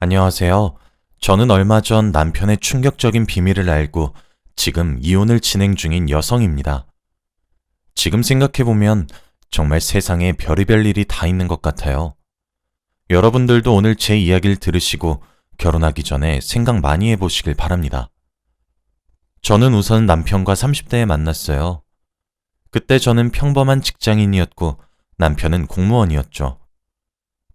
안녕하세요. 저는 얼마 전 남편의 충격적인 비밀을 알고 지금 이혼을 진행 중인 여성입니다. 지금 생각해보면 정말 세상에 별의별 일이 다 있는 것 같아요. 여러분들도 오늘 제 이야기를 들으시고 결혼하기 전에 생각 많이 해보시길 바랍니다. 저는 우선 남편과 30대에 만났어요. 그때 저는 평범한 직장인이었고 남편은 공무원이었죠.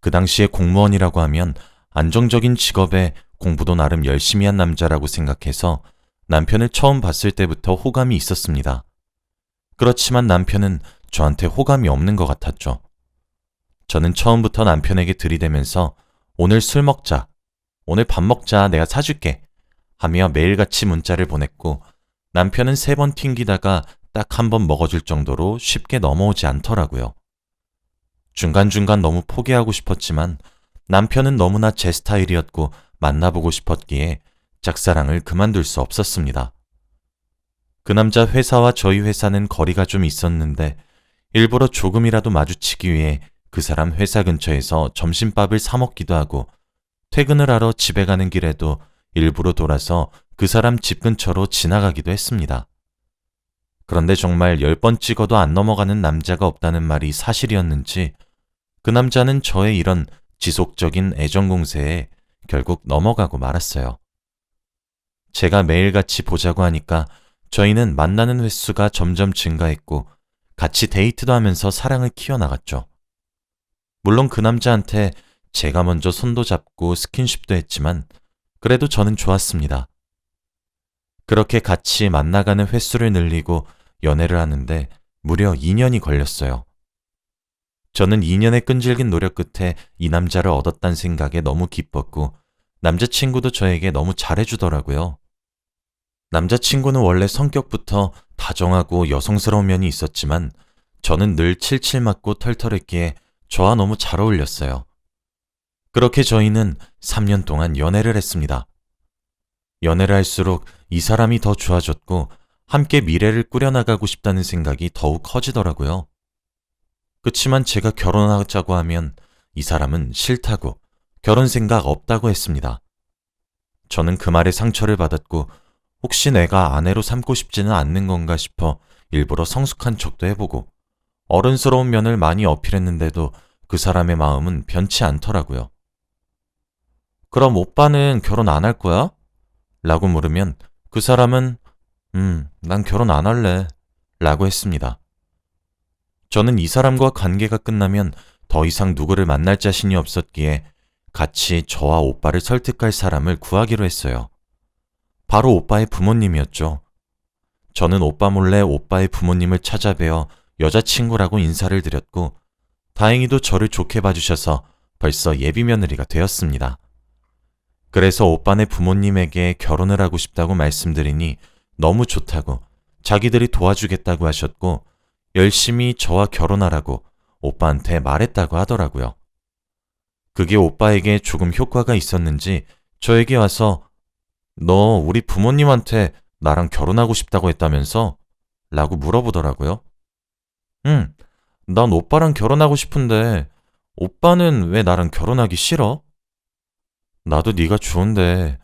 그 당시에 공무원이라고 하면 안정적인 직업에 공부도 나름 열심히 한 남자라고 생각해서 남편을 처음 봤을 때부터 호감이 있었습니다. 그렇지만 남편은 저한테 호감이 없는 것 같았죠. 저는 처음부터 남편에게 들이대면서 오늘 술 먹자, 오늘 밥 먹자, 내가 사줄게 하며 매일같이 문자를 보냈고 남편은 3번 튕기다가 딱 1번 먹어줄 정도로 쉽게 넘어오지 않더라고요. 중간중간 너무 포기하고 싶었지만 남편은 너무나 제 스타일이었고 만나보고 싶었기에 짝사랑을 그만둘 수 없었습니다. 그 남자 회사와 저희 회사는 거리가 좀 있었는데 일부러 조금이라도 마주치기 위해 그 사람 회사 근처에서 점심밥을 사 먹기도 하고 퇴근을 하러 집에 가는 길에도 일부러 돌아서 그 사람 집 근처로 지나가기도 했습니다. 그런데 정말 10번 찍어도 안 넘어가는 남자가 없다는 말이 사실이었는지 그 남자는 저의 이런 지속적인 애정 공세에 결국 넘어가고 말았어요. 제가 매일같이 보자고 하니까 저희는 만나는 횟수가 점점 증가했고 같이 데이트도 하면서 사랑을 키워나갔죠. 물론 그 남자한테 제가 먼저 손도 잡고 스킨십도 했지만 그래도 저는 좋았습니다. 그렇게 같이 만나가는 횟수를 늘리고 연애를 하는데 무려 2년이 걸렸어요. 저는 2년의 끈질긴 노력 끝에 이 남자를 얻었다는 생각에 너무 기뻤고 남자친구도 저에게 너무 잘해주더라고요. 남자친구는 원래 성격부터 다정하고 여성스러운 면이 있었지만 저는 늘 칠칠 맞고 털털했기에 저와 너무 잘 어울렸어요. 그렇게 저희는 3년 동안 연애를 했습니다. 연애를 할수록 이 사람이 더 좋아졌고 함께 미래를 꾸려나가고 싶다는 생각이 더욱 커지더라고요. 그치만 제가 결혼하자고 하면 이 사람은 싫다고 결혼 생각 없다고 했습니다. 저는 그 말에 상처를 받았고 혹시 내가 아내로 삼고 싶지는 않는 건가 싶어 일부러 성숙한 척도 해보고 어른스러운 면을 많이 어필했는데도 그 사람의 마음은 변치 않더라고요. 그럼 오빠는 결혼 안 할 거야? 라고 물으면 그 사람은 난 결혼 안 할래 라고 했습니다. 저는 이 사람과 관계가 끝나면 더 이상 누구를 만날 자신이 없었기에 같이 저와 오빠를 설득할 사람을 구하기로 했어요. 바로 오빠의 부모님이었죠. 저는 오빠 몰래 오빠의 부모님을 찾아뵈어 여자친구라고 인사를 드렸고 다행히도 저를 좋게 봐주셔서 벌써 예비 며느리가 되었습니다. 그래서 오빠네 부모님에게 결혼을 하고 싶다고 말씀드리니 너무 좋다고 자기들이 도와주겠다고 하셨고 열심히 저와 결혼하라고 오빠한테 말했다고 하더라고요. 그게 오빠에게 조금 효과가 있었는지 저에게 와서 너 우리 부모님한테 나랑 결혼하고 싶다고 했다면서? 라고 물어보더라고요. 응, 난 오빠랑 결혼하고 싶은데 오빠는 왜 나랑 결혼하기 싫어? 나도 네가 좋은데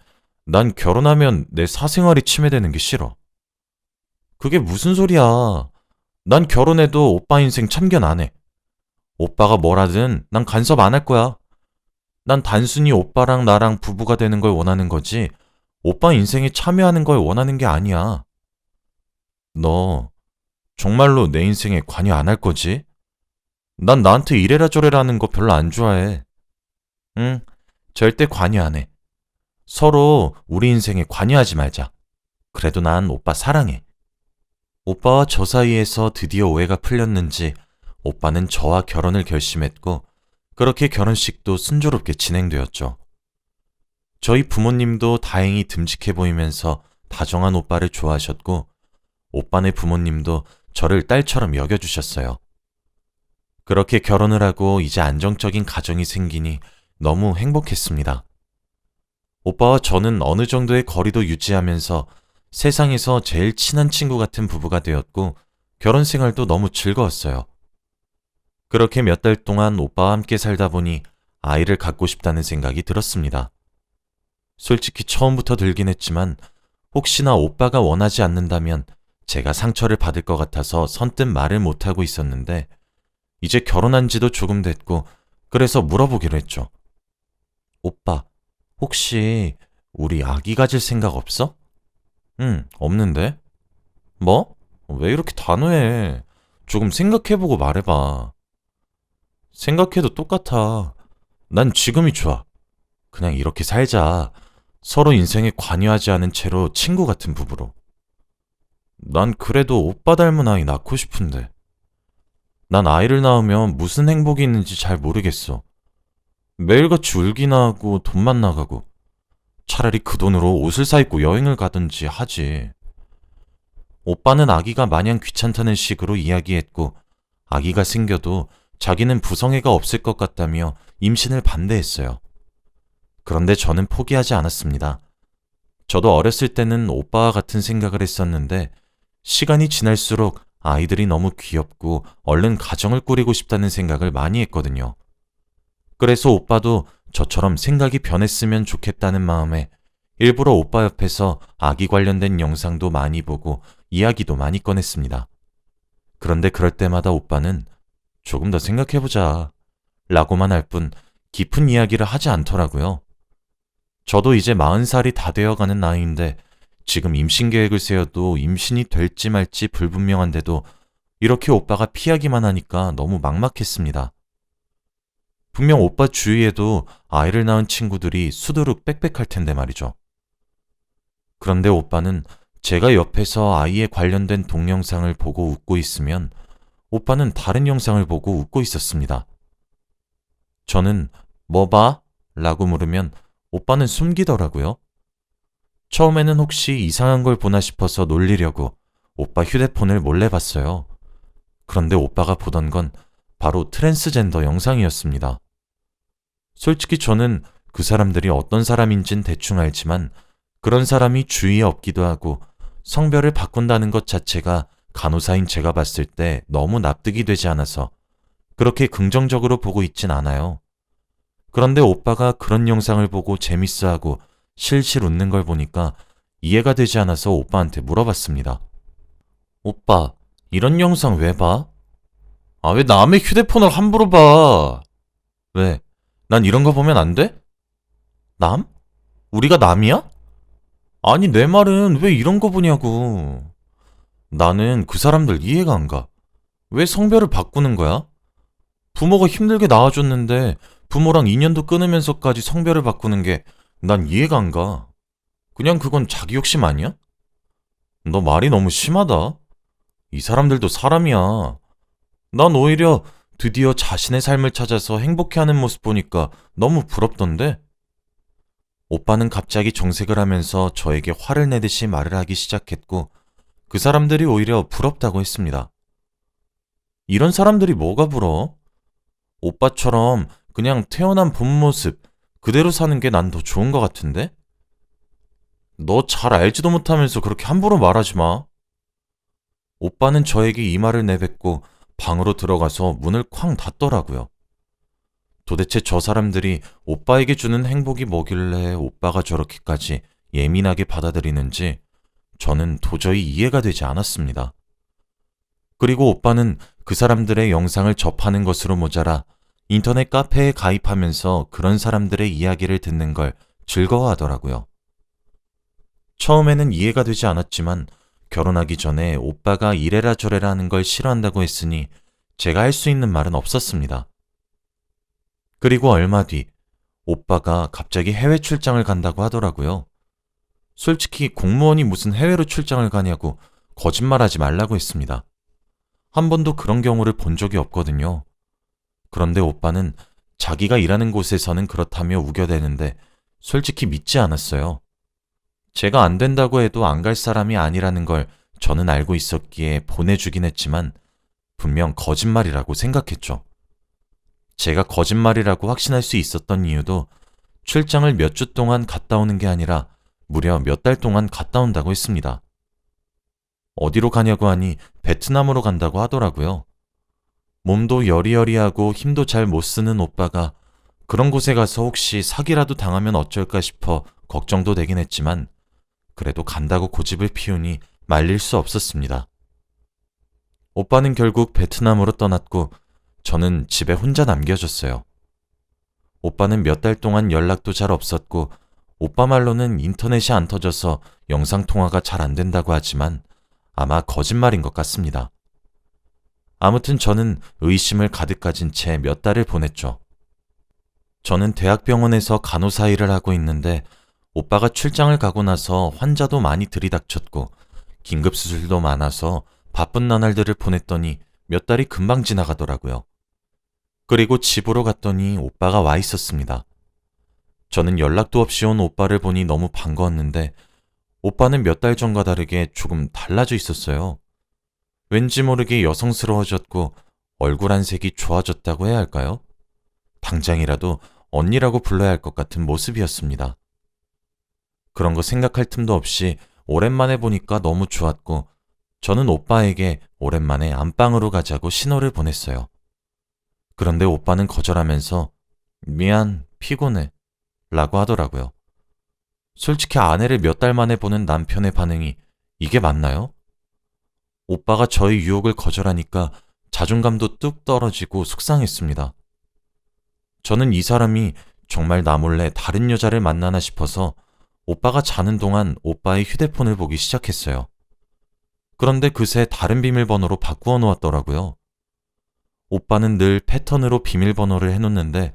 난 결혼하면 내 사생활이 침해되는 게 싫어. 그게 무슨 소리야. 난 결혼해도 오빠 인생 참견 안 해. 오빠가 뭘 하든 난 간섭 안 할 거야. 난 단순히 오빠랑 나랑 부부가 되는 걸 원하는 거지 오빠 인생에 참여하는 걸 원하는 게 아니야. 너 정말로 내 인생에 관여 안 할 거지? 난 나한테 이래라 저래라 하는 거 별로 안 좋아해. 응, 절대 관여 안 해. 서로 우리 인생에 관여하지 말자. 그래도 난 오빠 사랑해. 오빠와 저 사이에서 드디어 오해가 풀렸는지 오빠는 저와 결혼을 결심했고 그렇게 결혼식도 순조롭게 진행되었죠. 저희 부모님도 다행히 듬직해 보이면서 다정한 오빠를 좋아하셨고 오빠네 부모님도 저를 딸처럼 여겨주셨어요. 그렇게 결혼을 하고 이제 안정적인 가정이 생기니 너무 행복했습니다. 오빠와 저는 어느 정도의 거리도 유지하면서 세상에서 제일 친한 친구 같은 부부가 되었고 결혼 생활도 너무 즐거웠어요. 그렇게 몇 달 동안 오빠와 함께 살다 보니 아이를 갖고 싶다는 생각이 들었습니다. 솔직히 처음부터 들긴 했지만 혹시나 오빠가 원하지 않는다면 제가 상처를 받을 것 같아서 선뜻 말을 못하고 있었는데 이제 결혼한 지도 조금 됐고 그래서 물어보기로 했죠. 오빠, 혹시 우리 아기 가질 생각 없어? 응, 없는데. 뭐? 왜 이렇게 단호해? 조금 생각해보고 말해봐. 생각해도 똑같아. 난 지금이 좋아. 그냥 이렇게 살자. 서로 인생에 관여하지 않은 채로 친구 같은 부부로. 난 그래도 오빠 닮은 아이 낳고 싶은데. 난 아이를 낳으면 무슨 행복이 있는지 잘 모르겠어. 매일같이 울기나 하고 돈만 나가고. 차라리 그 돈으로 옷을 사 입고 여행을 가든지 하지. 오빠는 아기가 마냥 귀찮다는 식으로 이야기했고, 아기가 생겨도 자기는 부성애가 없을 것 같다며 임신을 반대했어요. 그런데 저는 포기하지 않았습니다. 저도 어렸을 때는 오빠와 같은 생각을 했었는데, 시간이 지날수록 아이들이 너무 귀엽고 얼른 가정을 꾸리고 싶다는 생각을 많이 했거든요. 그래서 오빠도 저처럼 생각이 변했으면 좋겠다는 마음에 일부러 오빠 옆에서 아기 관련된 영상도 많이 보고 이야기도 많이 꺼냈습니다. 그런데 그럴 때마다 오빠는 조금 더 생각해보자 라고만 할 뿐 깊은 이야기를 하지 않더라고요. 저도 이제 40살이 다 되어가는 나이인데 지금 임신 계획을 세워도 임신이 될지 말지 불분명한데도 이렇게 오빠가 피하기만 하니까 너무 막막했습니다. 분명 오빠 주위에도 아이를 낳은 친구들이 수두룩 빽빽할 텐데 말이죠. 그런데 오빠는 제가 옆에서 아이에 관련된 동영상을 보고 웃고 있으면 오빠는 다른 영상을 보고 웃고 있었습니다. 저는 뭐 봐? 라고 물으면 오빠는 숨기더라고요. 처음에는 혹시 이상한 걸 보나 싶어서 놀리려고 오빠 휴대폰을 몰래 봤어요. 그런데 오빠가 보던 건 바로 트랜스젠더 영상이었습니다. 솔직히 저는 그 사람들이 어떤 사람인진 대충 알지만 그런 사람이 주위에 없기도 하고 성별을 바꾼다는 것 자체가 간호사인 제가 봤을 때 너무 납득이 되지 않아서 그렇게 긍정적으로 보고 있진 않아요. 그런데 오빠가 그런 영상을 보고 재밌어하고 실실 웃는 걸 보니까 이해가 되지 않아서 오빠한테 물어봤습니다. 오빠, 이런 영상 왜 봐? 아, 왜 남의 휴대폰을 함부로 봐? 왜? 난 이런 거 보면 안 돼? 남? 우리가 남이야? 아니, 내 말은 왜 이런 거 보냐고. 나는 그 사람들 이해가 안 가. 왜 성별을 바꾸는 거야? 부모가 힘들게 낳아줬는데 부모랑 인연도 끊으면서까지 성별을 바꾸는 게 난 이해가 안 가. 그냥 그건 자기 욕심 아니야? 너 말이 너무 심하다. 이 사람들도 사람이야. 난 오히려 드디어 자신의 삶을 찾아서 행복해하는 모습 보니까 너무 부럽던데? 오빠는 갑자기 정색을 하면서 저에게 화를 내듯이 말을 하기 시작했고 그 사람들이 오히려 부럽다고 했습니다. 이런 사람들이 뭐가 부러워? 오빠처럼 그냥 태어난 본 모습 그대로 사는 게 난 더 좋은 것 같은데? 너 잘 알지도 못하면서 그렇게 함부로 말하지 마. 오빠는 저에게 이 말을 내뱉고 방으로 들어가서 문을 쾅 닫더라고요. 도대체 저 사람들이 오빠에게 주는 행복이 뭐길래 오빠가 저렇게까지 예민하게 받아들이는지 저는 도저히 이해가 되지 않았습니다. 그리고 오빠는 그 사람들의 영상을 접하는 것으로 모자라 인터넷 카페에 가입하면서 그런 사람들의 이야기를 듣는 걸 즐거워하더라고요. 처음에는 이해가 되지 않았지만 결혼하기 전에 오빠가 이래라 저래라 하는 걸 싫어한다고 했으니 제가 할 수 있는 말은 없었습니다. 그리고 얼마 뒤 오빠가 갑자기 해외 출장을 간다고 하더라고요. 솔직히 공무원이 무슨 해외로 출장을 가냐고 거짓말하지 말라고 했습니다. 한 번도 그런 경우를 본 적이 없거든요. 그런데 오빠는 자기가 일하는 곳에서는 그렇다며 우겨대는데 솔직히 믿지 않았어요. 제가 안 된다고 해도 안 갈 사람이 아니라는 걸 저는 알고 있었기에 보내주긴 했지만 분명 거짓말이라고 생각했죠. 제가 거짓말이라고 확신할 수 있었던 이유도 출장을 몇 주 동안 갔다 오는 게 아니라 무려 몇 달 동안 갔다 온다고 했습니다. 어디로 가냐고 하니 베트남으로 간다고 하더라고요. 몸도 여리여리하고 힘도 잘 못 쓰는 오빠가 그런 곳에 가서 혹시 사기라도 당하면 어쩔까 싶어 걱정도 되긴 했지만 그래도 간다고 고집을 피우니 말릴 수 없었습니다. 오빠는 결국 베트남으로 떠났고 저는 집에 혼자 남겨졌어요. 오빠는 몇 달 동안 연락도 잘 없었고 오빠 말로는 인터넷이 안 터져서 영상통화가 잘 안 된다고 하지만 아마 거짓말인 것 같습니다. 아무튼 저는 의심을 가득 가진 채 몇 달을 보냈죠. 저는 대학병원에서 간호사 일을 하고 있는데 오빠가 출장을 가고 나서 환자도 많이 들이닥쳤고 긴급수술도 많아서 바쁜 나날들을 보냈더니 몇 달이 금방 지나가더라고요. 그리고 집으로 갔더니 오빠가 와 있었습니다. 저는 연락도 없이 온 오빠를 보니 너무 반가웠는데 오빠는 몇 달 전과 다르게 조금 달라져 있었어요. 왠지 모르게 여성스러워졌고 얼굴 안색이 좋아졌다고 해야 할까요? 당장이라도 언니라고 불러야 할 것 같은 모습이었습니다. 그런 거 생각할 틈도 없이 오랜만에 보니까 너무 좋았고 저는 오빠에게 오랜만에 안방으로 가자고 신호를 보냈어요. 그런데 오빠는 거절하면서 미안, 피곤해 라고 하더라고요. 솔직히 아내를 몇 달 만에 보는 남편의 반응이 이게 맞나요? 오빠가 저의 유혹을 거절하니까 자존감도 뚝 떨어지고 속상했습니다. 저는 이 사람이 정말 나 몰래 다른 여자를 만나나 싶어서 오빠가 자는 동안 오빠의 휴대폰을 보기 시작했어요. 그런데 그새 다른 비밀번호로 바꾸어 놓았더라고요. 오빠는 늘 패턴으로 비밀번호를 해놓는데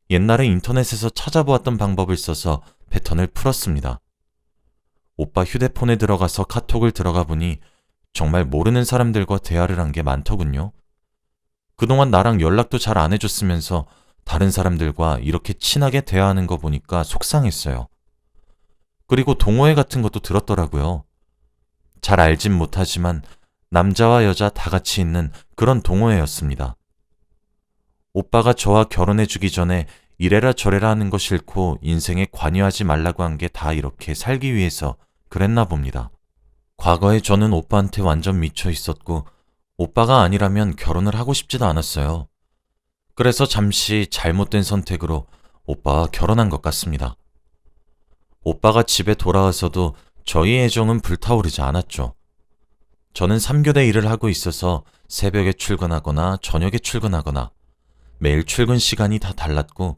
옛날에 인터넷에서 찾아보았던 방법을 써서 패턴을 풀었습니다. 오빠 휴대폰에 들어가서 카톡을 들어가 보니 정말 모르는 사람들과 대화를 한 게 많더군요. 그동안 나랑 연락도 잘 안 해줬으면서 다른 사람들과 이렇게 친하게 대화하는 거 보니까 속상했어요. 그리고 동호회 같은 것도 들었더라고요. 잘 알진 못하지만 남자와 여자 다 같이 있는 그런 동호회였습니다. 오빠가 저와 결혼해주기 전에 이래라 저래라 하는 거 싫고 인생에 관여하지 말라고 한 게 다 이렇게 살기 위해서 그랬나 봅니다. 과거에 저는 오빠한테 완전 미쳐 있었고 오빠가 아니라면 결혼을 하고 싶지도 않았어요. 그래서 잠시 잘못된 선택으로 오빠와 결혼한 것 같습니다. 오빠가 집에 돌아와서도 저희 애정은 불타오르지 않았죠. 저는 3교대 일을 하고 있어서 새벽에 출근하거나 저녁에 출근하거나 매일 출근 시간이 다 달랐고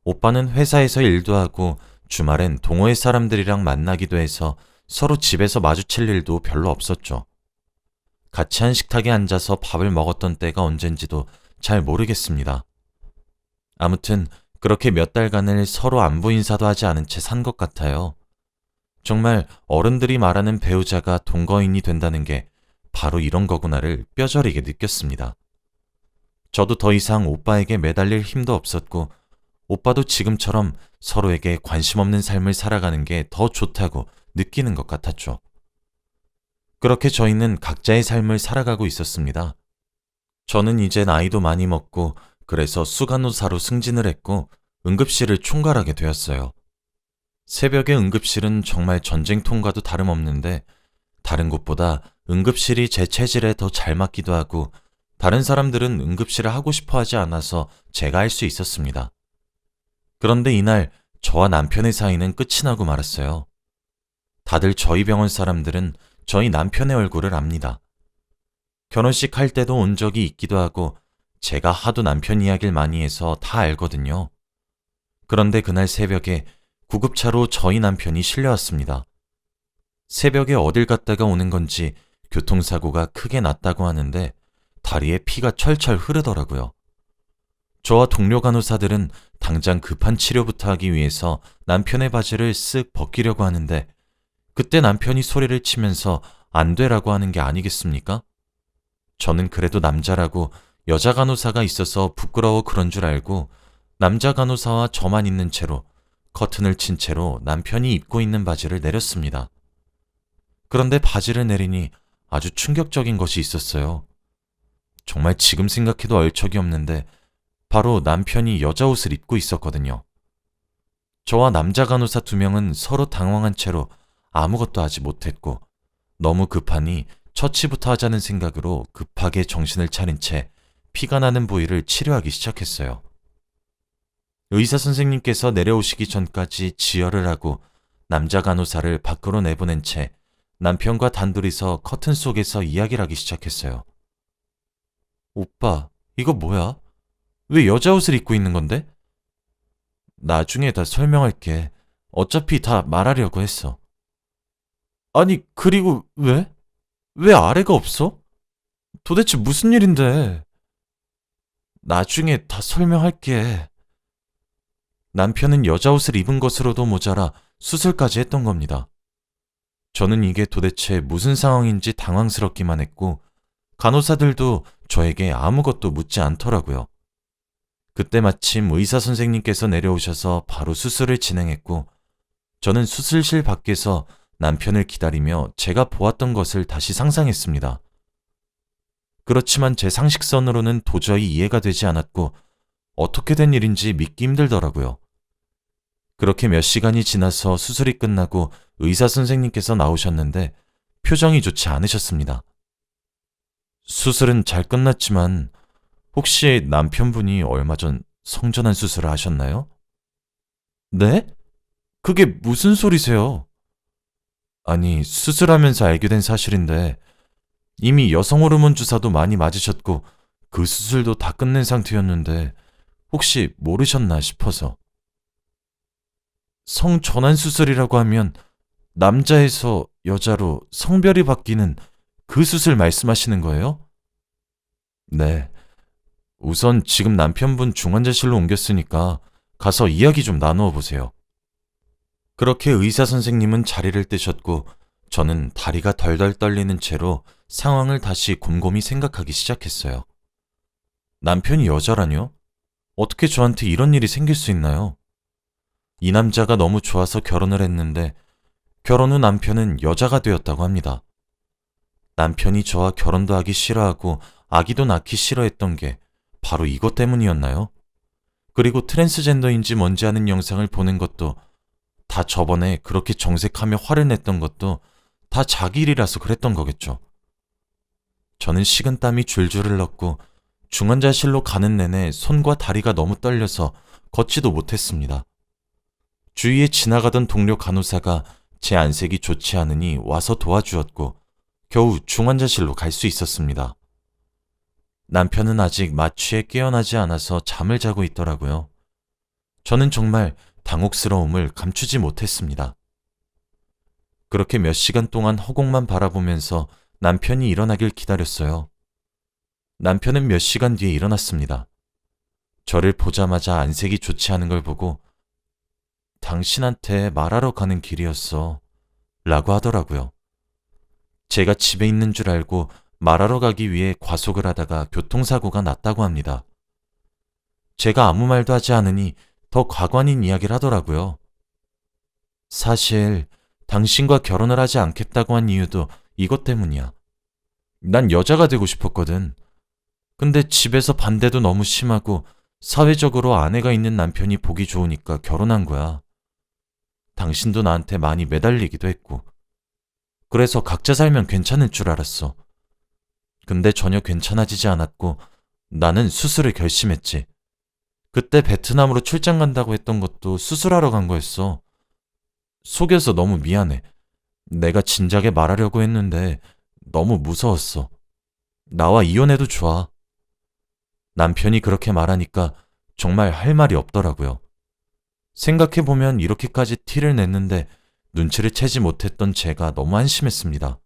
오빠는 회사에서 일도 하고 주말엔 동호회 사람들이랑 만나기도 해서 서로 집에서 마주칠 일도 별로 없었죠. 같이 한 식탁에 앉아서 밥을 먹었던 때가 언젠지도 잘 모르겠습니다. 아무튼 그렇게 몇 달간을 서로 안부 인사도 하지 않은 채 산 것 같아요. 정말 어른들이 말하는 배우자가 동거인이 된다는 게 바로 이런 거구나를 뼈저리게 느꼈습니다. 저도 더 이상 오빠에게 매달릴 힘도 없었고 오빠도 지금처럼 서로에게 관심 없는 삶을 살아가는 게 더 좋다고 느끼는 것 같았죠. 그렇게 저희는 각자의 삶을 살아가고 있었습니다. 저는 이제 나이도 많이 먹고 그래서 수간호사로 승진을 했고 응급실을 총괄하게 되었어요. 새벽의 응급실은 정말 전쟁통과도 다름없는데 다른 곳보다 응급실이 제 체질에 더 잘 맞기도 하고 다른 사람들은 응급실을 하고 싶어 하지 않아서 제가 할 수 있었습니다. 그런데 이날 저와 남편의 사이는 끝이 나고 말았어요. 다들 저희 병원 사람들은 저희 남편의 얼굴을 압니다. 결혼식 할 때도 온 적이 있기도 하고 제가 하도 남편 이야기를 많이 해서 다 알거든요. 그런데 그날 새벽에 구급차로 저희 남편이 실려왔습니다. 새벽에 어딜 갔다가 오는 건지 교통사고가 크게 났다고 하는데 다리에 피가 철철 흐르더라고요. 저와 동료 간호사들은 당장 급한 치료부터 하기 위해서 남편의 바지를 쓱 벗기려고 하는데 그때 남편이 소리를 치면서 안 되라고 하는 게 아니겠습니까? 저는 그래도 남자라고 여자 간호사가 있어서 부끄러워 그런 줄 알고 남자 간호사와 저만 있는 채로 커튼을 친 채로 남편이 입고 있는 바지를 내렸습니다. 그런데 바지를 내리니 아주 충격적인 것이 있었어요. 정말 지금 생각해도 얼척이 없는데 바로 남편이 여자 옷을 입고 있었거든요. 저와 남자 간호사 2명은 서로 당황한 채로 아무것도 하지 못했고 너무 급하니 처치부터 하자는 생각으로 급하게 정신을 차린 채 피가 나는 부위를 치료하기 시작했어요. 의사 선생님께서 내려오시기 전까지 지혈을 하고 남자 간호사를 밖으로 내보낸 채 남편과 단둘이서 커튼 속에서 이야기를 하기 시작했어요. 오빠, 이거 뭐야? 왜 여자 옷을 입고 있는 건데? 나중에 다 설명할게. 어차피 다 말하려고 했어. 아니, 그리고 왜? 왜 아래가 없어? 도대체 무슨 일인데? 나중에 다 설명할게. 남편은 여자 옷을 입은 것으로도 모자라 수술까지 했던 겁니다. 저는 이게 도대체 무슨 상황인지 당황스럽기만 했고, 간호사들도 저에게 아무것도 묻지 않더라고요. 그때 마침 의사 선생님께서 내려오셔서 바로 수술을 진행했고, 저는 수술실 밖에서 남편을 기다리며 제가 보았던 것을 다시 상상했습니다. 그렇지만 제 상식선으로는 도저히 이해가 되지 않았고, 어떻게 된 일인지 믿기 힘들더라고요. 그렇게 몇 시간이 지나서 수술이 끝나고 의사 선생님께서 나오셨는데 표정이 좋지 않으셨습니다. 수술은 잘 끝났지만 혹시 남편분이 얼마 전 성전환 수술을 하셨나요? 네? 그게 무슨 소리세요? 아니, 수술하면서 알게 된 사실인데 이미 여성 호르몬 주사도 많이 맞으셨고 그 수술도 다 끝낸 상태였는데 혹시 모르셨나 싶어서. 성전환 수술이라고 하면 남자에서 여자로 성별이 바뀌는 그 수술 말씀하시는 거예요? 네. 우선 지금 남편분 중환자실로 옮겼으니까 가서 이야기 좀 나누어 보세요. 그렇게 의사 선생님은 자리를 뜨셨고 저는 다리가 덜덜 떨리는 채로 상황을 다시 곰곰이 생각하기 시작했어요. 남편이 여자라뇨? 어떻게 저한테 이런 일이 생길 수 있나요? 이 남자가 너무 좋아서 결혼을 했는데 결혼 후 남편은 여자가 되었다고 합니다. 남편이 저와 결혼도 하기 싫어하고 아기도 낳기 싫어했던 게 바로 이것 때문이었나요? 그리고 트랜스젠더인지 뭔지 아는 영상을 보는 것도 다 저번에 그렇게 정색하며 화를 냈던 것도 다 자기 일이라서 그랬던 거겠죠. 저는 식은땀이 줄줄 흘렀고 중환자실로 가는 내내 손과 다리가 너무 떨려서 걷지도 못했습니다. 주위에 지나가던 동료 간호사가 제 안색이 좋지 않으니 와서 도와주었고 겨우 중환자실로 갈 수 있었습니다. 남편은 아직 마취에 깨어나지 않아서 잠을 자고 있더라고요. 저는 정말 당혹스러움을 감추지 못했습니다. 그렇게 몇 시간 동안 허공만 바라보면서 남편이 일어나길 기다렸어요. 남편은 몇 시간 뒤에 일어났습니다. 저를 보자마자 안색이 좋지 않은 걸 보고 당신한테 말하러 가는 길이었어 라고 하더라고요. 제가 집에 있는 줄 알고 말하러 가기 위해 과속을 하다가 교통사고가 났다고 합니다. 제가 아무 말도 하지 않으니 더 과관인 이야기를 하더라고요. 사실 당신과 결혼을 하지 않겠다고 한 이유도 이것 때문이야. 난 여자가 되고 싶었거든. 근데 집에서 반대도 너무 심하고 사회적으로 아내가 있는 남편이 보기 좋으니까 결혼한 거야. 당신도 나한테 많이 매달리기도 했고. 그래서 각자 살면 괜찮을 줄 알았어. 근데 전혀 괜찮아지지 않았고 나는 수술을 결심했지. 그때 베트남으로 출장 간다고 했던 것도 수술하러 간 거였어. 속여서 너무 미안해. 내가 진작에 말하려고 했는데 너무 무서웠어. 나와 이혼해도 좋아. 남편이 그렇게 말하니까 정말 할 말이 없더라고요. 생각해보면 이렇게까지 티를 냈는데 눈치를 채지 못했던 제가 너무 한심했습니다.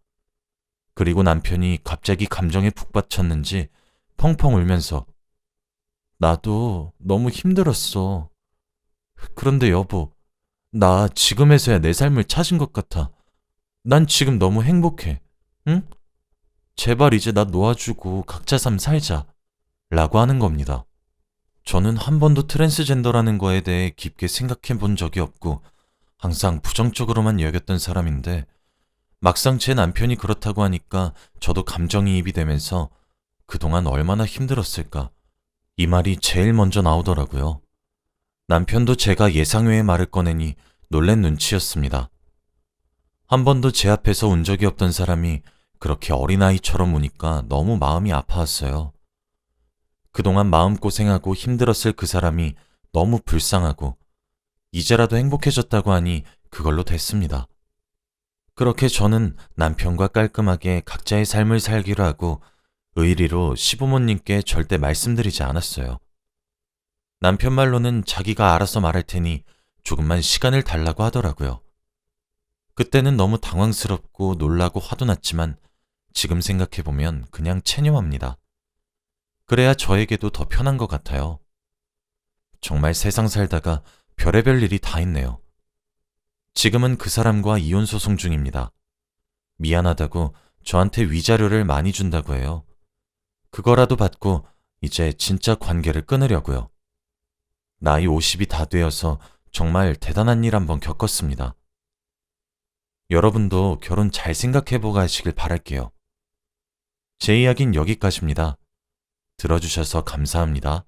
그리고 남편이 갑자기 감정에 푹 받쳤는지 펑펑 울면서 나도 너무 힘들었어. 그런데 여보, 나 지금에서야 내 삶을 찾은 것 같아. 난 지금 너무 행복해. 응? 제발 이제 나 놓아주고 각자 삶 살자. 라고 하는 겁니다. 저는 한 번도 트랜스젠더라는 거에 대해 깊게 생각해 본 적이 없고 항상 부정적으로만 여겼던 사람인데 막상 제 남편이 그렇다고 하니까 저도 감정이입이 되면서 그동안 얼마나 힘들었을까 이 말이 제일 먼저 나오더라고요. 남편도 제가 예상 외의 말을 꺼내니 놀란 눈치였습니다. 한 번도 제 앞에서 운 적이 없던 사람이 그렇게 어린아이처럼 우니까 너무 마음이 아파왔어요. 그동안 마음고생하고 힘들었을 그 사람이 너무 불쌍하고 이제라도 행복해졌다고 하니 그걸로 됐습니다. 그렇게 저는 남편과 깔끔하게 각자의 삶을 살기로 하고 의리로 시부모님께 절대 말씀드리지 않았어요. 남편 말로는 자기가 알아서 말할 테니 조금만 시간을 달라고 하더라고요. 그때는 너무 당황스럽고 놀라고 화도 났지만 지금 생각해보면 그냥 체념합니다. 그래야 저에게도 더 편한 것 같아요. 정말 세상 살다가 별의별 일이 다 있네요. 지금은 그 사람과 이혼 소송 중입니다. 미안하다고 저한테 위자료를 많이 준다고 해요. 그거라도 받고 이제 진짜 관계를 끊으려고요. 나이 50이 다 되어서 정말 대단한 일 한번 겪었습니다. 여러분도 결혼 잘 생각해보고 하시길 바랄게요. 제 이야기는 여기까지입니다. 들어주셔서 감사합니다.